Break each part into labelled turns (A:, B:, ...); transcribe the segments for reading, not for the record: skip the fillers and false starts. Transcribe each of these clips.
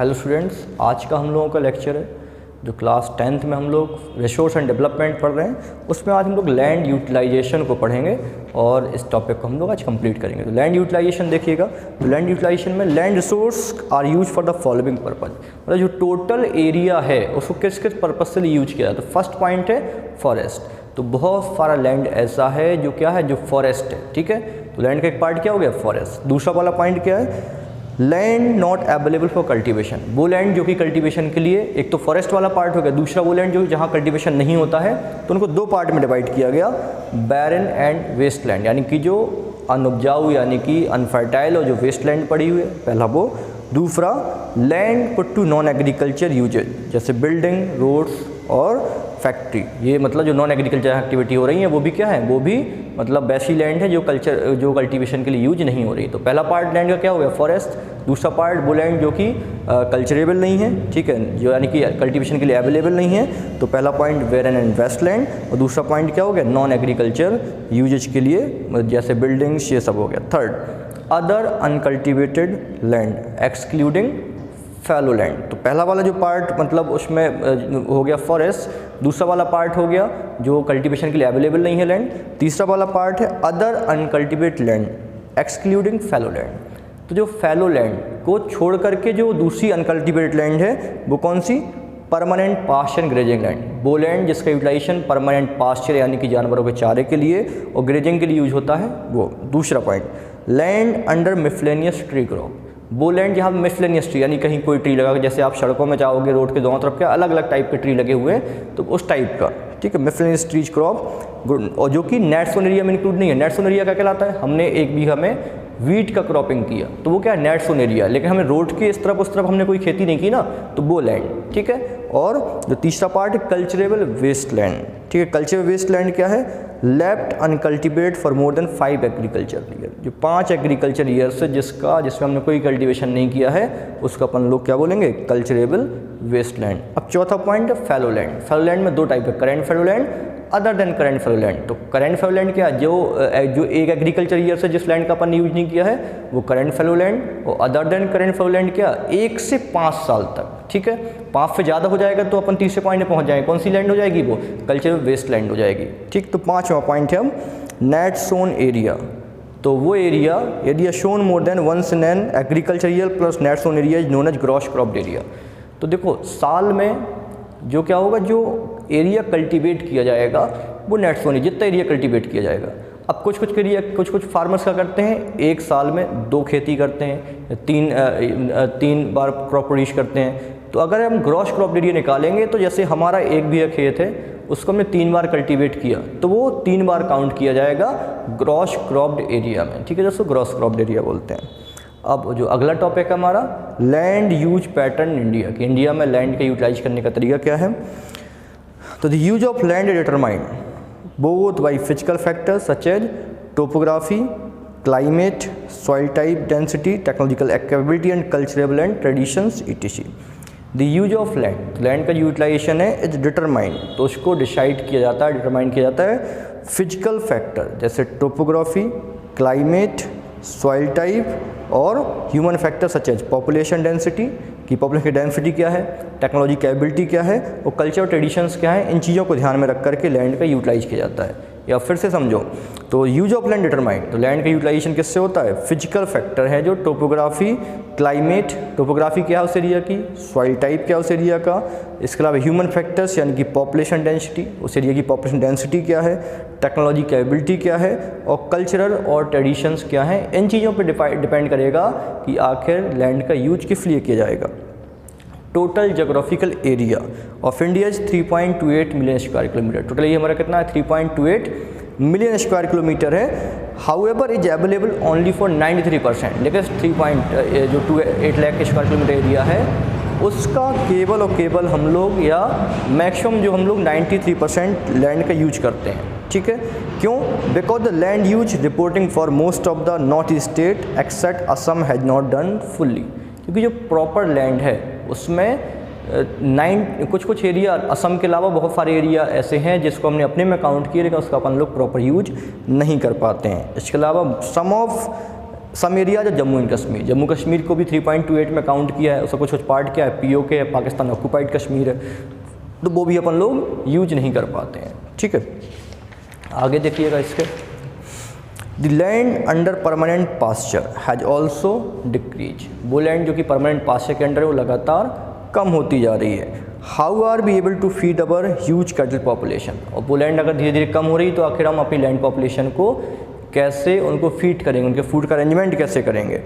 A: Hello students, आज का हम लोगों का लेक्चर है जो क्लास 10th में हम लोग रिसोर्स एंड डेवलपमेंट पढ़ रहे हैं। उसमें आज हम लोग लैंड यूटिलाइजेशन को पढ़ेंगे और इस टॉपिक को हम लोग आज कंप्लीट करेंगे। तो लैंड यूटिलाइजेशन देखिएगा, तो लैंड यूटिलाइजेशन में land resource are use for the following purpose, मतलब जो टोटल एरिया है उसको किस किस पर्पज से यूज किया जाता है। तो फर्स्ट पॉइंट है फॉरेस्ट। तो बहुत सारा लैंड ऐसा है जो क्या है, जो फॉरेस्ट है, ठीक है। तो लैंड का एक पार्ट क्या हो गया, फॉरेस्ट। दूसरा वाला पॉइंट क्या है, land not available for cultivation. वो लैंड जो कि कल्टीवेशन के लिए, एक तो फॉरेस्ट वाला पार्ट हो गया, दूसरा वो लैंड जो जहाँ कल्टीवेशन नहीं होता है। तो उनको दो पार्ट में डिवाइड किया गया, बैरन एंड वेस्ट लैंड, यानी कि जो अनउपजाऊ यानी कि अनफर्टाइल और जो वेस्ट लैंड पड़ी हुई है, पहला वो। दूसरा land put to non agriculture uses, जैसे बिल्डिंग, रोड्स और फैक्ट्री। ये मतलब जो नॉन एग्रीकल्चर एक्टिविटी हो रही है वो भी क्या है, वो भी मतलब वैसी लैंड है जो कल्टीवेशन के लिए यूज नहीं हो रही। तो पहला पार्ट लैंड का क्या हो गया, फॉरेस्ट। दूसरा पार्ट वो लैंड जो कि कल्चरेबल नहीं है, ठीक है, जो यानी कि कल्टीवेशन के लिए अवेलेबल नहीं है। तो पहला point barren and waste land, और दूसरा पॉइंट क्या हो गया, नॉन एग्रीकल्चर यूजेज के लिए, जैसे बिल्डिंग्स, ये सब हो गया। Third, other uncultivated land excluding fallow land. तो पहला वाला जो पार्ट मतलब उसमें हो गया फॉरेस्ट, दूसरा वाला पार्ट हो गया जो कल्टीवेशन के लिए अवेलेबल नहीं है लैंड, तीसरा वाला पार्ट है other uncultivated land excluding fallow land. तो जो फैलो लैंड को छोड़ करके जो दूसरी अनकल्टिवेटेड लैंड है वो कौन सी, परमानेंट पास्चर ग्रेजिंग लैंड। वो लैंड जिसका यूटिलाइजेशन परमानेंट पास्चर यानी कि जानवरों के चारे के लिए और ग्रेजिंग के लिए यूज होता है वो। दूसरा point, land under miscellaneous tree crop. वो लैंड जहाँ मिसलेनियस ट्री यानी कहीं कोई ट्री लगा, जैसे आप सड़कों में जाओगे, रोड के दोनों तरफ के अलग अलग टाइप के ट्री लगे हुए हैं, तो उस टाइप का, ठीक है, मिसलेनियस ट्रीज क्रॉप, और जो कि नेट सोन एरिया में इंक्लूड नहीं है। नेट सोन एरिया क्या कहलाता है, हमने 1 बीघा में वीट का क्रॉपिंग किया तो वो क्या है, नेट सोन एरिया। लेकिन हमें रोड के इस तरफ उस तरफ हमने कोई खेती नहीं की ना, तो वो लैंड, ठीक है। और जो तीसरा पार्ट है कल्चरेबल वेस्ट लैंड, ठीक है। कल्चरेबल वेस्ट लैंड क्या है, left uncultivate for more than 5 agriculture year. जो 5 एग्रीकल्चर ईयर से जिसमें हमने कोई कल्टीवेशन नहीं किया है उसका अपन लोग क्या बोलेंगे, कल्चरेबल वेस्ट लैंड। अब चौथा पॉइंट है फैलो लैंड। फैलो लैंड में दो टाइप है, current fallow land, other than current fallow land. तो करेंट फैलो लैंड क्या है, जो एक एग्रीकल्चर ईयर से जिस लैंड का अपन यूज नहीं किया है वो करेंट फैलो लैंड, और other than current fallow land क्या, 1 से 5 साल तक, ठीक है। 5 से ज़्यादा हो जाएगा तो अपन तीसरे पॉइंट में पहुंच जाएंगे, कौन सी लैंड हो जाएगी, वो कल्चरल वेस्ट लैंड हो जाएगी, ठीक। तो पाँचवा पॉइंट है हम नेट सोन एरिया। तो वो area shown more than once in an agriculture year plus net sown area is known as gross cropped area. तो देखो साल में जो क्या होगा, जो एरिया कल्टीवेट किया जाएगा वो नेट सोन, जितना एरिया कल्टीवेट किया जाएगा। अब कुछ फार्मर्स क्या करते हैं, एक साल में 2 खेती करते हैं, 3 बार क्रॉप प्रोड्यूस करते हैं। तो अगर हम ग्रॉस क्रॉप एरिया निकालेंगे तो जैसे हमारा 1 बीघा खेत है उसको हमने 3 बार कल्टीवेट किया तो वो 3 बार काउंट किया जाएगा ग्रॉस क्रॉप्ड एरिया में, ठीक है, जिसको ग्रॉस क्रॉप्ड एरिया बोलते हैं। अब जो अगला टॉपिक है हमारा लैंड यूज पैटर्न इंडिया, कि इंडिया में लैंड का यूटिलाइज करने का तरीका क्या है। तो the use of land determined both by physical factors such as topography, climate, soil type, density, technological capability and cultural and traditions etc. The use of land, land का utilisation है is determined, तो उसको decide किया जाता है, determine किया जाता है फिजिकल फैक्टर जैसे टोपोग्राफी, क्लाइमेट, सॉइल टाइप और human factor such as population density, कि पॉपुलेशन की डेंसिटी क्या है, टेक्नोलॉजी कैपेबिलिटी क्या है और कल्चर और ट्रेडिशंस क्या है। इन चीज़ों को ध्यान में रख करके लैंड का यूटिलाइज किया जाता है। या फिर से समझो, तो यूज ऑफ लैंड डिटरमाइंड, तो लैंड का यूटिलाइजेशन किससे होता है, फिजिकल फैक्टर है जो टोपोग्राफी, क्लाइमेट, टोपोग्राफी क्या है उस एरिया की, सॉइल टाइप क्या है उस एरिया का, इसके अलावा ह्यूमन फैक्टर्स यानी कि पॉपुलेशन डेंसिटी, उस एरिया की पॉपुलेशन डेंसिटी क्या है, टेक्नोलॉजी कैपेबिलिटी क्या है और कल्चरल और ट्रेडिशंस क्या है। इन चीज़ों पर डिपेंड करेगा कि आखिर लैंड का यूज किस लिए किया जाएगा। Total geographical area of India is 3.28 million square kilometre. Total ये हमारा कितना है, 3.28 मिलियन स्क्वायर किलोमीटर है। However is available only for 93%, लेकिन 3.28 लाख स्क्वायर किलोमीटर एरिया है उसका केवल और केवल हम लोग या मैक्सिमम जो हम लोग 93% लैंड का यूज करते हैं, ठीक है। क्यों, because the land use reporting for most of the north east state except Assam has not done fully, क्योंकि जो प्रॉपर लैंड है उसमें कुछ एरिया असम के अलावा बहुत सारे एरिया ऐसे हैं जिसको हमने अपने में काउंट किए लेकिन उसका अपन लोग प्रॉपर यूज नहीं कर पाते हैं। इसके अलावा सम ऑफ सम एरिया जो जम्मू कश्मीर को भी 3.28 में काउंट किया है, उसका कुछ पार्ट क्या है POK है, पाकिस्तान ऑक्यूपाइड कश्मीर है, तो वो भी अपन लोग यूज नहीं कर पाते हैं। ठीक है, आगे देखिएगा इसके, the land under permanent pasture has also decrease, वो लैंड जो कि परमानेंट पास्चर के अंडर है वो लगातार कम होती जा रही है। How are be able to feed our huge cattle population, और वो लैंड अगर धीरे धीरे कम हो रही तो आखिर हम अपनी लैंड पॉपुलेशन को कैसे उनको फीड करेंगे, उनके फूड का अरेंजमेंट कैसे करेंगे।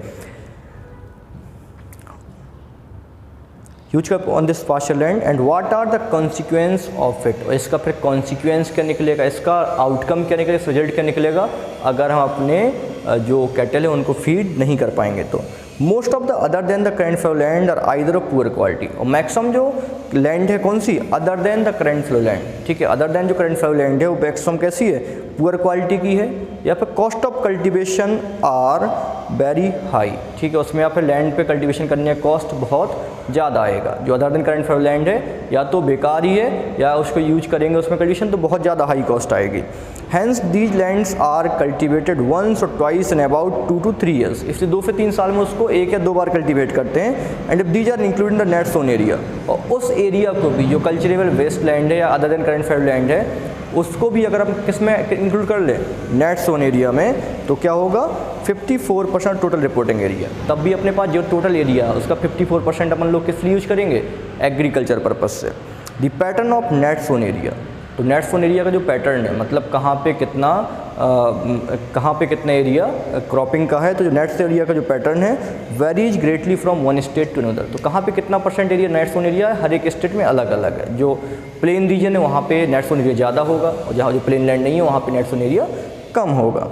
A: Huge on this pasture land and what are the consequence of it, और इसका फिर कॉन्सिक्वेंस क्या निकलेगा, इसका आउटकम क्या निकलेगा, रिजल्ट क्या निकलेगा अगर हम अपने जो कैटल है उनको फीड नहीं कर पाएंगे तो। Most of the other than the current flow land are either of poor quality, और मैक्सिमम जो लैंड है कौन सी, other than the current flow land. ठीक है, अदर देन जो करेंट फ्लो लैंड है वो मैक्सिमम कैसी है, पुअर क्वालिटी की है, या फिर cost of cultivation are very high. ठीक है, उसमें या फिर लैंड पे कल्टीवेशन करने का कॉस्ट बहुत ज़्यादा आएगा। जो other than current flow land है या तो बेकार ही है या उसको यूज करेंगे उसमें कल्टीवेशन तो बहुत ज़्यादा हाई कॉस्ट आएगी। Hence these lands are cultivated once or twice in about 2 to 3 years, इसलिए 2 से 3 साल में उसको 1 या 2 बार कल्टीवेट करते हैं। And these are included in the net sown area, और उस एरिया को भी जो कल्चरेबल वेस्ट लैंड है या other than current flow land है उसको भी अगर हम किस में इंक्लूड कर लें, नेट सोन एरिया में, तो क्या होगा 54% टोटल रिपोर्टिंग एरिया। तब भी अपने पास जो टोटल एरिया है उसका 54% अपन लोग किस लिए यूज करेंगे, एग्रीकल्चर पर्पज से। The pattern of net sown area, तो नेट सोन एरिया का जो पैटर्न है मतलब कहाँ पे कितना एरिया क्रॉपिंग का है, तो जो नेट सोन एरिया का जो पैटर्न है varies greatly from one state to another, तो कहाँ पे कितना % एरिया नेट सोन एरिया है हर एक स्टेट में अलग अलग है। जो प्लेन रीजन है वहाँ पे नेट सोन एरिया ज़्यादा होगा, और जहाँ जो प्लेन लैंड नहीं है वहाँ पे नेट सोन एरिया कम होगा।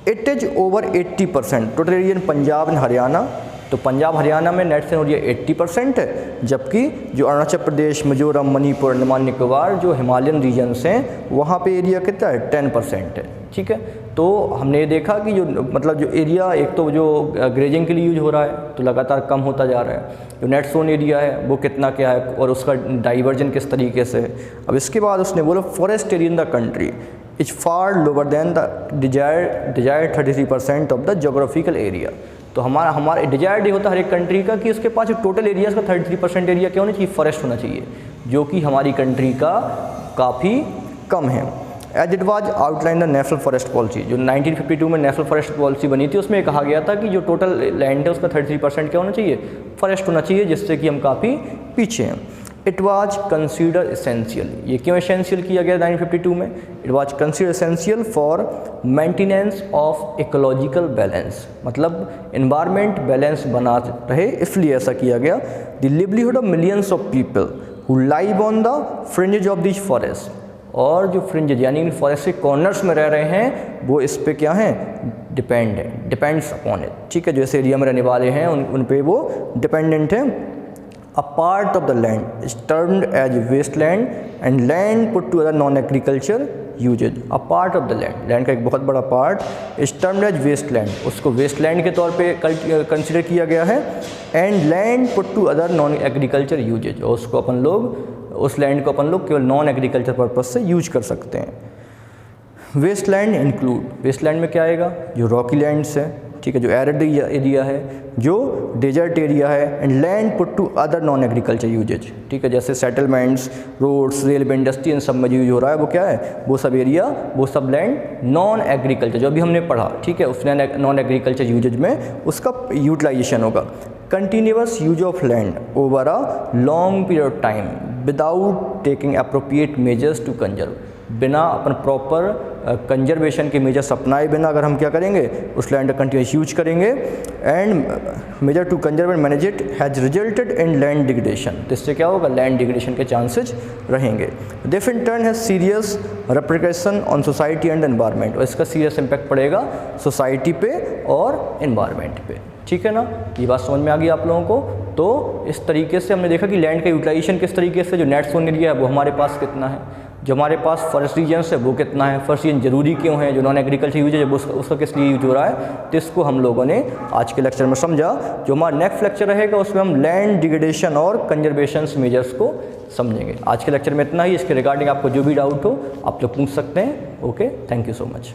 A: It is over 80% total area in Punjab and Haryana, तो पंजाब हरियाणा में नेट सोन एरिया 80% है, जबकि जो अरुणाचल प्रदेश, मिजोरम, मणिपुर, अंडमान निकोबार जो हिमालयन रीजन्स हैं वहाँ पे एरिया कितना है 10% है। ठीक है, तो हमने ये देखा कि जो मतलब जो एरिया एक तो जो ग्रेजिंग के लिए यूज हो रहा है तो लगातार कम होता जा रहा है, जो नेट सोन एरिया है वो कितना क्या है और उसका डाइवर्जन किस तरीके से है। अब इसके बाद उसने बोला forest area in the country is far lower than the desired 33% of the geographical area, तो हमारा डिजायर्ड ये होता है हर एक कंट्री का कि उसके पास जो टोटल एरिया का 33% एरिया क्या होना चाहिए, फॉरेस्ट होना चाहिए, जो कि हमारी कंट्री का काफ़ी कम है। As it was outline the national forest policy, जो 1952 में नेशनल फॉरेस्ट पॉलिसी बनी थी उसमें कहा गया था कि जो टोटल लैंड है उसका 33% क्या होना चाहिए, फॉरेस्ट होना चाहिए, जिससे कि हम काफ़ी पीछे हैं। इट वाज कंसीडर एसेंशियल, ये क्यों एसेंशियल किया गया 1952 में, it was consider essential for maintenance of ecological balance, मतलब इन्वायरमेंट बैलेंस बना रहे इसलिए ऐसा किया गया। The livelihood of millions of people who live on the fringes of this forest, और जो फ्रिंजेज यानी फॉरेस्ट के कॉर्नर्स में रह रहे हैं वो इस पे क्या हैं, डिपेंड्स अपॉन इट। ठीक है, जो इस एरिया में रहने वाले हैं उन पे वो डिपेंडेंट हैं। A part of the land is termed as wasteland and land put to other non-agriculture uses. A part of the land का एक बहुत बड़ा part is termed as wasteland, उसको wasteland के तौर पे कंसिडर किया गया है, and land put to other non-agriculture uses, और उसको अपन लोग उस लैंड को अपन लोग केवल नॉन एग्रीकल्चर पर्पज से यूज कर सकते हैं। वेस्टलैंड इंक्लूड, वेस्टलैंड में क्या आएगा, जो रॉकी लैंड्स है, ठीक है, जो एरिड एरिया है, जो डेजर्ट एरिया है, and land put to other non agriculture uses. ठीक है, जैसे सेटलमेंट्स, रोड्स, रेलवे इंडस्ट्री, इन सब में यूज हो रहा है वो क्या है, वो सब एरिया, वो सब लैंड नॉन एग्रीकल्चर, जो अभी हमने पढ़ा, ठीक है, उस नॉन एग्रीकल्चर यूजेज में उसका यूटिलाइजेशन होगा। Continuous use of land over a long period of time without taking appropriate measures to conserve, बिना अपन प्रॉपर कंजर्वेशन के मेजर्स अपनाए बिना अगर हम क्या करेंगे, उस लैंड का कंटिन्यूस यूज करेंगे, and measure to conserve and manage it has resulted in land degradation, तो इससे क्या होगा, लैंड डिग्रेडेशन के चांसेज रहेंगे। This in turn has serious repercussion on society and environment, और इसका सीरियस इम्पैक्ट पड़ेगा सोसाइटी पे और एनवायरनमेंट पे। ठीक है ना, ये बात समझ में आ गई आप लोगों को। तो इस तरीके से हमने देखा कि लैंड का यूटिलाइजेशन किस तरीके से, जो नेट सोन एरिया है वो हमारे पास कितना है, जो हमारे पास फॉरेस्ट रीजन्स है वो कितना है, फॉरेस्ट रीजन जरूरी क्यों है, जो नॉन एग्रीकल्चर यूज है उसका किस लिए यूज हो रहा है, तो इसको हम लोगों ने आज के लेक्चर में समझा। जो हमारा नेक्स्ट लेक्चर रहेगा उसमें हम लैंड डिग्रेडेशन और कंजर्वेशन मेजर्स को समझेंगे। आज के लेक्चर में इतना ही, इसके रिगार्डिंग आपको जो भी डाउट हो आप लोग पूछ सकते हैं। Okay, thank you so much.